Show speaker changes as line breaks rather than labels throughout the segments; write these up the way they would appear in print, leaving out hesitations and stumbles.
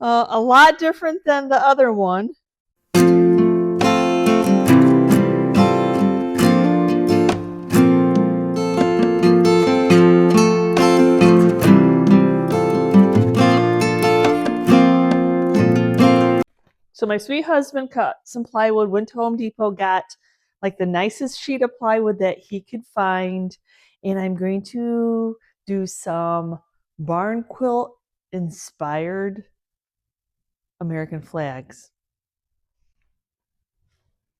A lot different than the other one. So my sweet husband cut some plywood, went to Home Depot, got like the nicest sheet of plywood that he could find. And I'm going to do some barn quilt inspired American flags.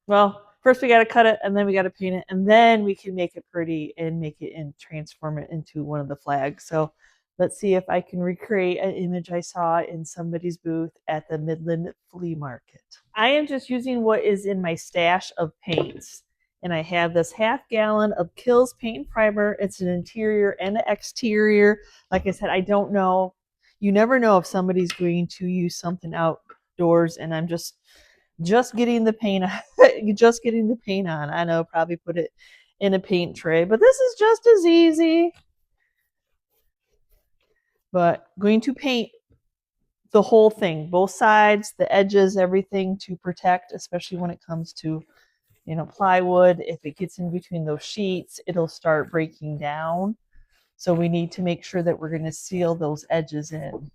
Well, first we got to cut it and then we got to paint it and then we can make it pretty and make it and transform it into one of the flags. So let's see if I can recreate an image I saw in somebody's booth at the Midland Flea Market. I am just using what is in my stash of paints. And I have this half-gallon of Kills paint and primer. It's an interior and an exterior. Like I said, I don't know. You never know if somebody's going to use something outdoors, and I'm just getting the paint just getting the paint on. I know, probably put it in a paint tray, but this is just as easy. But going to paint the whole thing, both sides, the edges, everything to protect, especially when it comes to, you know, plywood. If it gets in between those sheets, it'll start breaking down. So we need to make sure that we're going to seal those edges in.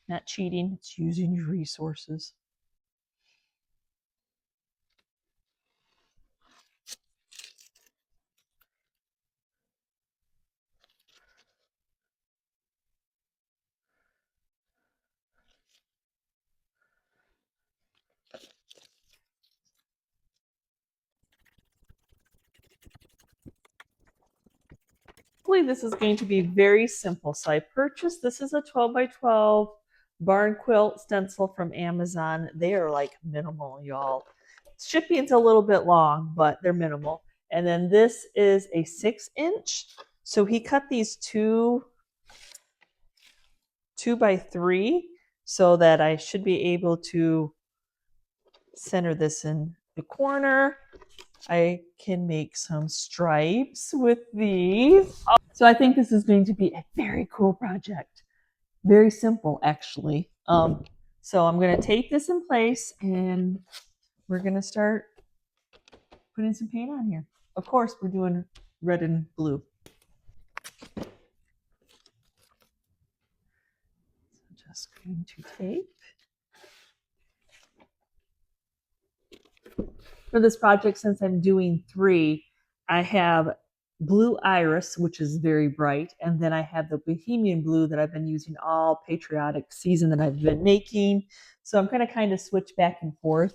Not cheating, it's using your resources. Hopefully this is going to be very simple. So I purchased, this is a 12 by 12 barn quilt stencil from Amazon. They are like minimal, y'all. Shipping's a little bit long, but they're minimal. And then this is a 6-inch. So he cut these two by 3 so that I should be able to center this in the corner. I can make some stripes with these. So I think this is going to be a very cool project. Very simple, actually. So I'm going to tape this in place and we're going to start putting some paint on here. Of course, we're doing red and blue. So just going to tape. For this project, since I'm doing 3, I have blue iris, which is very bright, and then I have the bohemian blue that I've been using all patriotic season that I've been making. So I'm going to kind of switch back and forth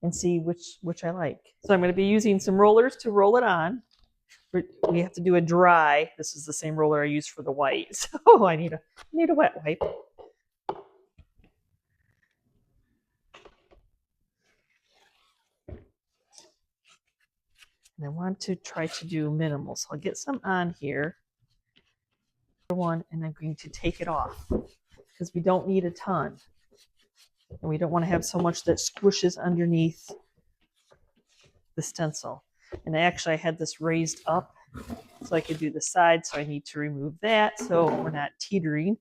and see which I like. So I'm going to be using some rollers to roll it on. We have to do a dry. This is the same roller I used for the white, so I need a wet wipe. And I want to try to do minimal, so I'll get some on here. One, and I'm going to take it off because we don't need a ton, and we don't want to have so much that squishes underneath the stencil. And I had this raised up so I could do the side, so I need to remove that so we're not teetering.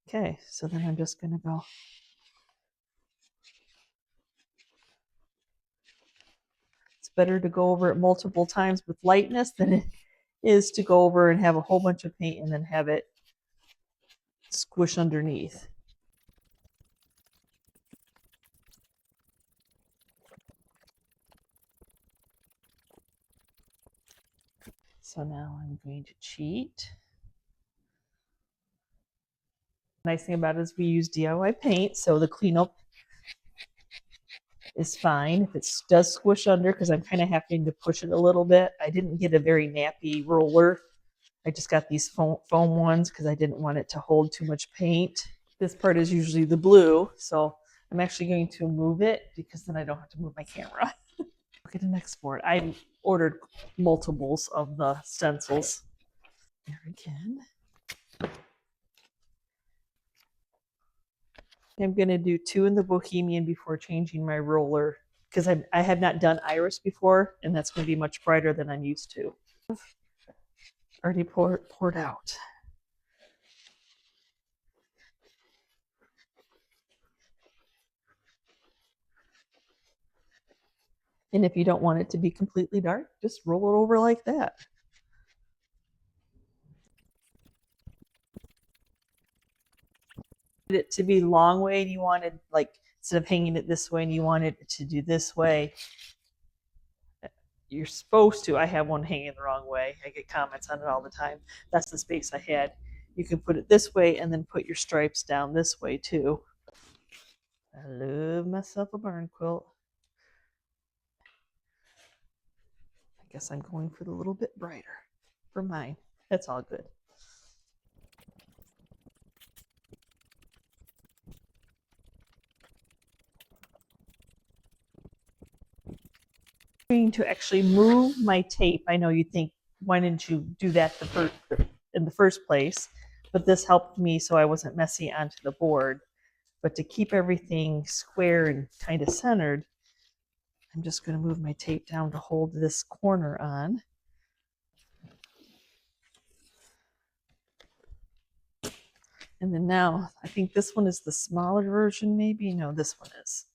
Okay, so then I'm just going to go. It's better to go over it multiple times with lightness than it is to go over and have a whole bunch of paint and then have it squish underneath. So now I'm going to cheat. Nice thing about it is we use DIY paint, so the cleanup is fine. If it does squish under, because I'm kind of having to push it a little bit. I didn't get a very nappy roller. I just got these foam ones because I didn't want it to hold too much paint. This part is usually the blue, so I'm actually going to move it because then I don't have to move my camera. Look at an export. I ordered multiples of the stencils. There again. I'm going to do 2 in the Bohemian before changing my roller because I have not done iris before, and that's going to be much brighter than I'm used to. Already poured out. And if you don't want it to be completely dark, just roll it over like that. It to be long way and you wanted, like, instead of hanging it this way and you wanted it to do this way, you're supposed to. I have one hanging the wrong way. I get comments on it all the time. That's the space I had. You can put it this way and then put your stripes down this way too. I love myself a barn quilt. I guess I'm going for the little bit brighter for mine. That's all good. I'm going to actually move my tape. I know you think, why didn't you do that in the first place? But this helped me so I wasn't messy onto the board. But to keep everything square and kind of centered, I'm just going to move my tape down to hold this corner on. And then now, I think this one is the smaller version, maybe. No, this one is.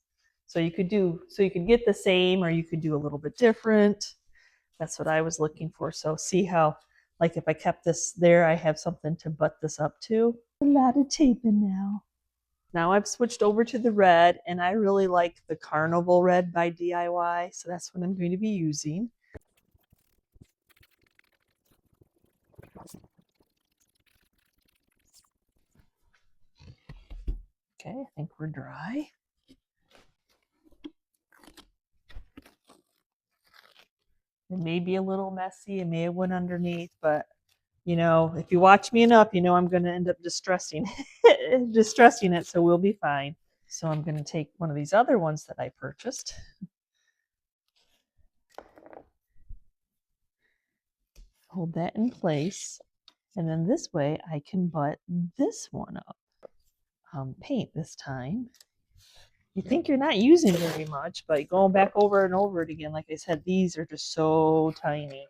So you could get the same, or you could do a little bit different. That's what I was looking for. So see how, like, if I kept this there, I have something to butt this up to. A lot of taping now. Now I've switched over to the red, and I really like the Carnival red by DIY. So that's what I'm going to be using. Okay, I think we're dry. It may be a little messy. It may have went underneath, but you know, if you watch me enough, you know I'm going to end up distressing it, so we'll be fine. So I'm going to take one of these other ones that I purchased. Hold that in place. And then this way I can butt this one up. Paint this time. You think you're not using very much, but going back over and over it again, like I said, these are just so tiny.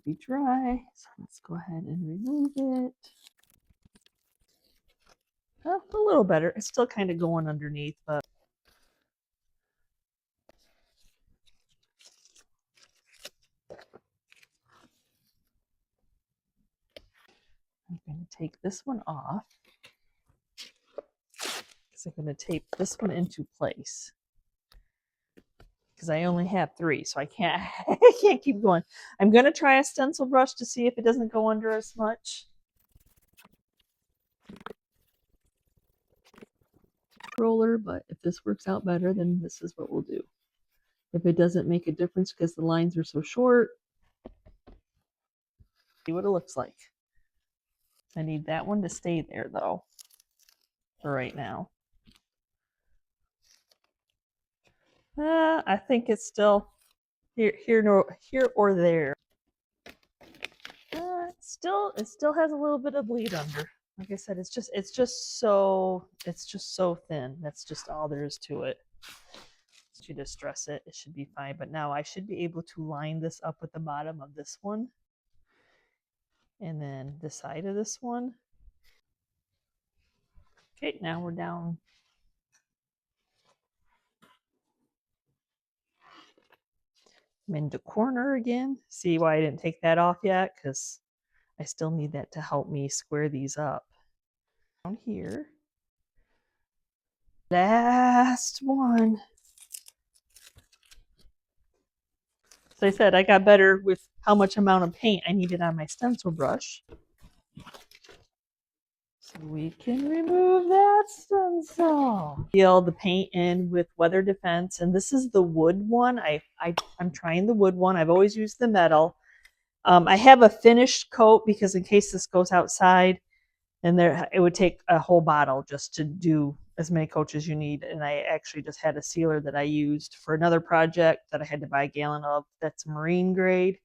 Be dry. So let's go ahead and remove it. Oh, a little better. It's still kind of going underneath, but I'm going to take this one off because I'm going to tape this one into place because I only have 3, so I can't I can't keep going. I'm going to try a stencil brush to see if it doesn't go under as much. Roller, but if this works out better, then this is what we'll do. If it doesn't make a difference because the lines are so short, see what it looks like. I need that one to stay there though for right now. I think it's still here or there. It still has a little bit of bleed under. Like I said, it's just so thin. That's just all there is to it. Once you distress it, it should be fine. But now I should be able to line this up with the bottom of this one, and then the side of this one. Okay, now we're down. I'm into corner again. See why I didn't take that off yet? Because I still need that to help me square these up. Down here. Last one. So I said I got better with how much amount of paint I needed on my stencil brush. So we can remove that stencil. Seal the paint in with weather defense, and this is the wood one. I'm trying the wood one. I've always used the metal. I have a finished coat because in case this goes outside, and it would take a whole bottle just to do as many coats as you need. And I actually just had a sealer that I used for another project that I had to buy a gallon of. That's marine grade.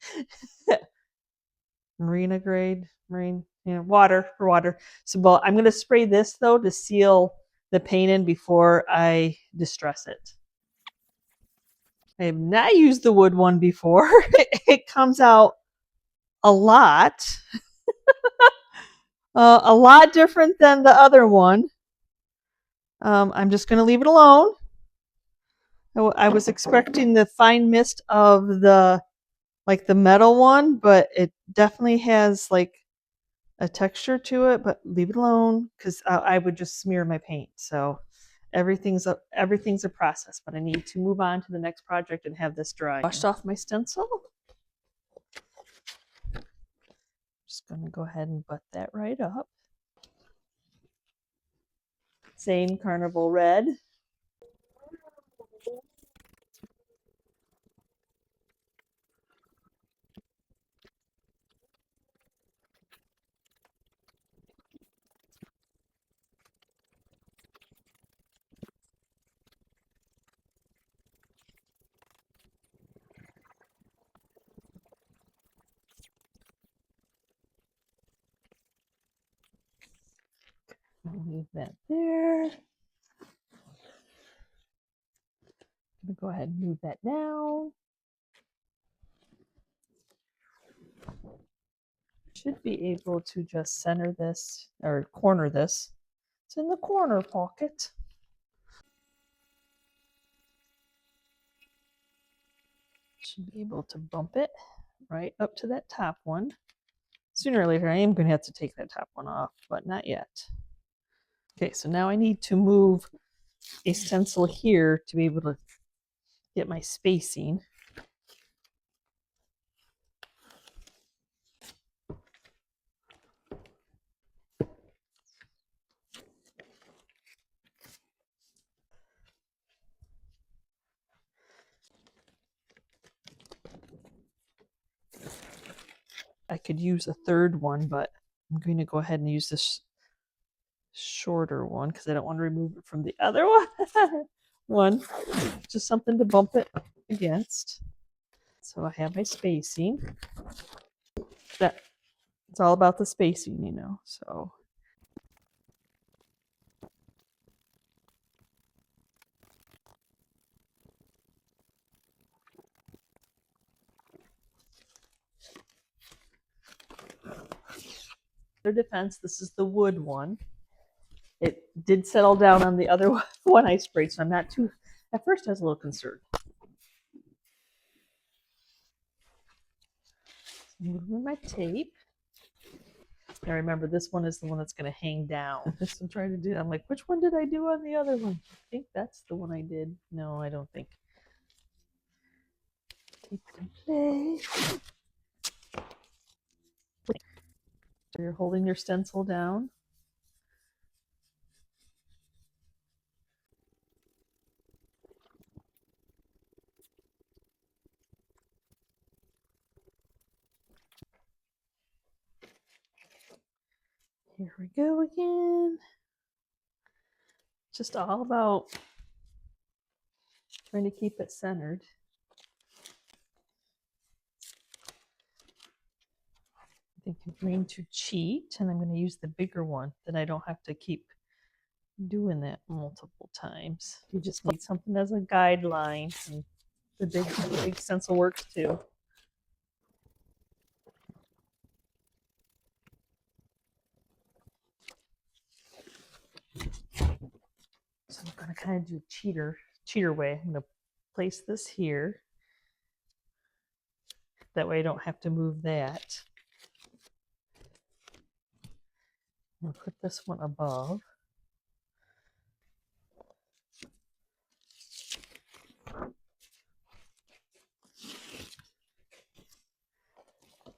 marina grade, marine, water for water. So, well, I'm going to spray this though to seal the paint in before I distress it. I have not used the wood one before. It comes out a lot different than the other one. I'm just going to leave it alone. I was expecting the fine mist of the metal one, but it definitely has like a texture to it. But leave it alone because I would just smear my paint. So everything's a process. But I need to move on to the next project and have this dry. Washed off my stencil. Just going to go ahead and butt that right up. Same carnival red. I'll leave that there. I'm going to go ahead and move that down. Should be able to just center this or corner this. It's in the corner pocket. Should be able to bump it right up to that top one. Sooner or later, I am going to have to take that top one off, but not yet. Okay, so now I need to move a stencil here to be able to get my spacing. I could use a third one, but I'm going to go ahead and use this shorter one because I don't want to remove it from the other one. Just something to bump it against. So I have my spacing. That it's all about the spacing, so. Their defense, this is the wood one. It did settle down on the other one I sprayed, so I'm not too, at first I was a little concerned. Moving my tape. Now remember, this one is the one that's going to hang down. This I'm trying to do. I'm like, which one did I do on the other one? I think that's the one I did. No, I don't think. Tape in place. So you're holding your stencil down. Here we go again. Just all about trying to keep it centered. I think I'm going to cheat, and I'm going to use the bigger one, then I don't have to keep doing that multiple times. You just need something as a guideline, and the big stencil works too. So I'm going to kind of do cheater way. I'm going to place this here. That way I don't have to move that. I'm going to put this one above.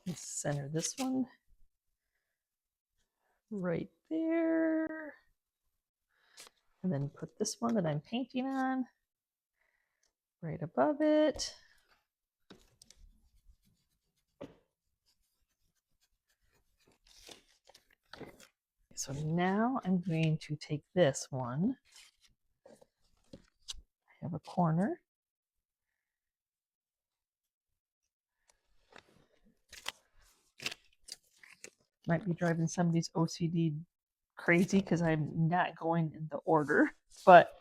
Let's center this one right there. And then put this one that I'm painting on right above it. So now I'm going to take this one. I have a corner. Might be driving somebody's OCD crazy because I'm not going in the order, but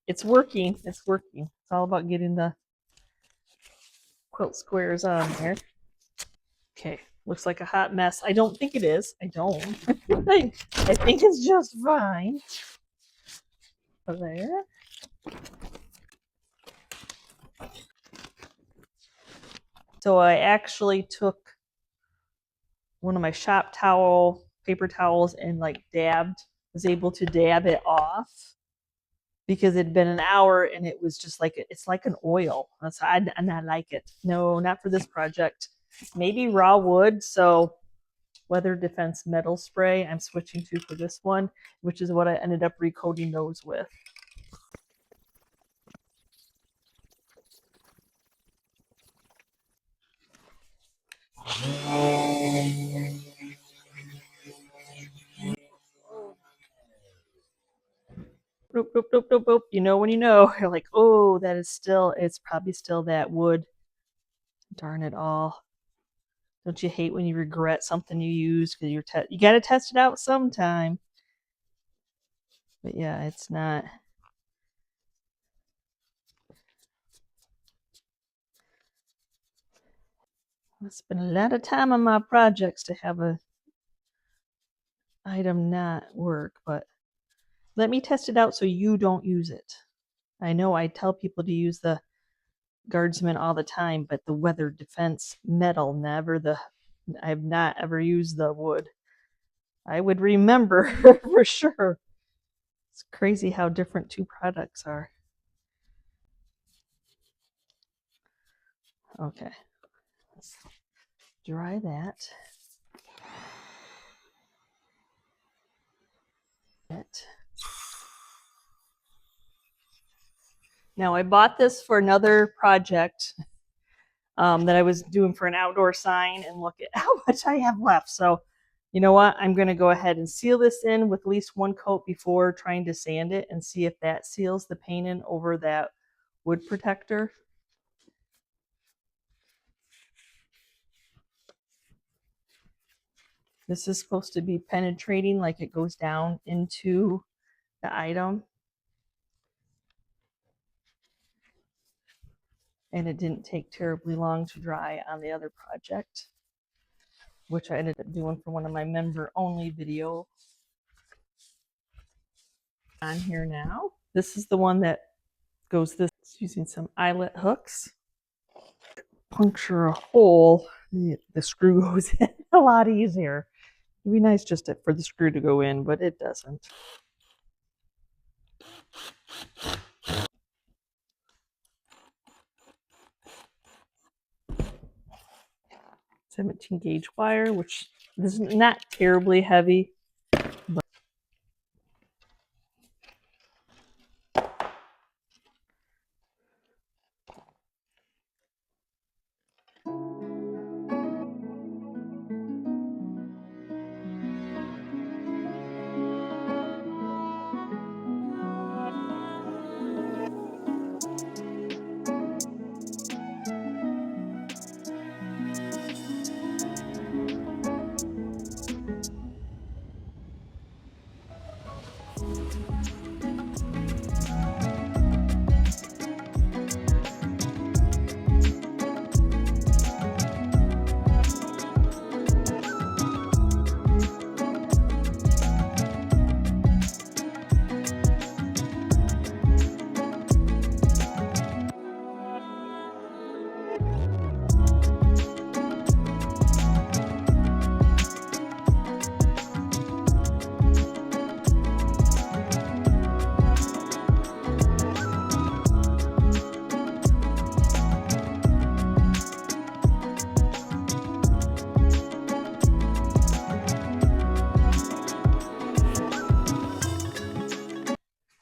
it's working. It's working. It's all about getting the quilt squares on there. Okay, looks like a hot mess. I don't think it is. I don't. I think it's just fine. There. So I actually took one of my shop paper towels, and like was able to dab it off because it'd been an hour and it was just like, it's like an oil. And I like it. No, not for this project. Maybe raw wood. So weather defense metal spray I'm switching to for this one, which is what I ended up recoating those with. Boop, boop, boop, boop, boop. You know when you know, you're like, oh, that is still, it's probably still that wood. Darn it all. Don't you hate when you regret something you use because you got to test it out sometime. But yeah, it's not. I spent a lot of time on my projects to have a item not work, but let me test it out so you don't use it. I know I tell people to use the Guardsman all the time, but the weather defense metal, I've not ever used the wood. I would remember for sure. It's crazy how different two products are. Okay, let's dry that. Now I bought this for another project that I was doing for an outdoor sign, and look at how much I have left. So you know what? I'm going to go ahead and seal this in with at least one coat before trying to sand it and see if that seals the paint in over that wood protector. This is supposed to be penetrating, like it goes down into the item. And it didn't take terribly long to dry on the other project, which I ended up doing for one of my member only videos. On here now, this is the one that goes this, using some eyelet hooks. Puncture a hole, the screw goes in a lot easier. It'd be nice just for the screw to go in, but it doesn't. 17 gauge wire, which is not terribly heavy. But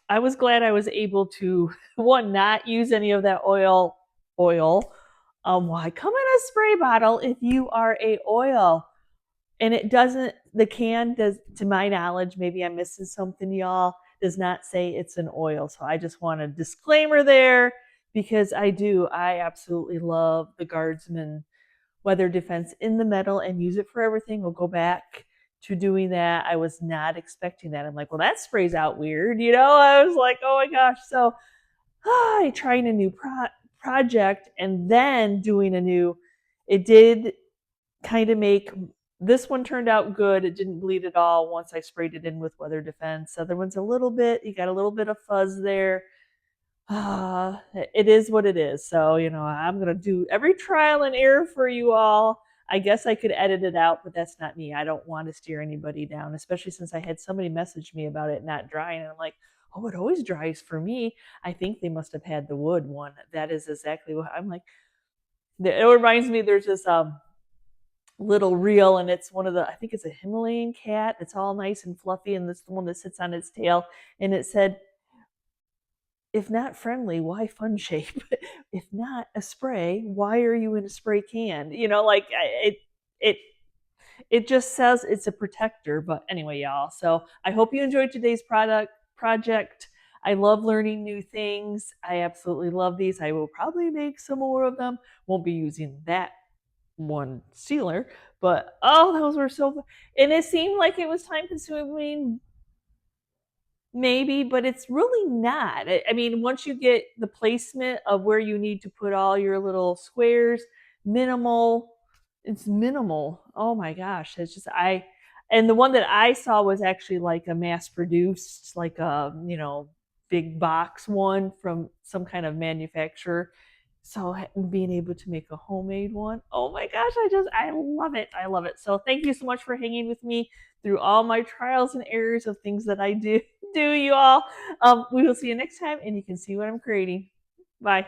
I was glad I was able to, one, not use any of that oil. Why come in a spray bottle if you are a oil? And it doesn't, the can does, to my knowledge, maybe I'm missing something, y'all, does not say it's an oil. So I just want a disclaimer there, because I absolutely love the Guardsman weather defense in the metal and use it for everything. We'll go back to doing that. I was not expecting that. I'm like, well, that sprays out weird. I was like, oh my gosh. So trying a new project and then doing it did kind of make, this one turned out good. It didn't bleed at all once I sprayed it in with weather defense. Other one's a little bit, you got a little bit of fuzz there. It is what it is. So, I'm going to do every trial and error for you all. I guess I could edit it out, but that's not me. I don't want to steer anybody down, especially since I had somebody message me about it not drying. And I'm like, oh, it always dries for me. I think they must have had the wood one. That is exactly what I'm like. It reminds me, there's this little reel, and it's I think it's a Himalayan cat. It's all nice and fluffy, and this is the one that sits on its tail. And it said, if not friendly, why fun shape? If not a spray, why are you in a spray can? It just says it's a protector. But anyway, y'all. So I hope you enjoyed today's project. I love learning new things. I absolutely love these. I will probably make some more of them. Won't be using that one sealer, but those were so fun. And it seemed like it was time consuming, maybe, but it's really not. I mean, once you get the placement of where you need to put all your little squares, it's minimal. Oh my gosh. It's just, and the one that I saw was actually like a mass produced, like a, big box one from some kind of manufacturer. So being able to make a homemade one, oh my gosh, I love it. I love it. So thank you so much for hanging with me through all my trials and errors of things that I do, you all. We will see you next time, and you can see what I'm creating. Bye.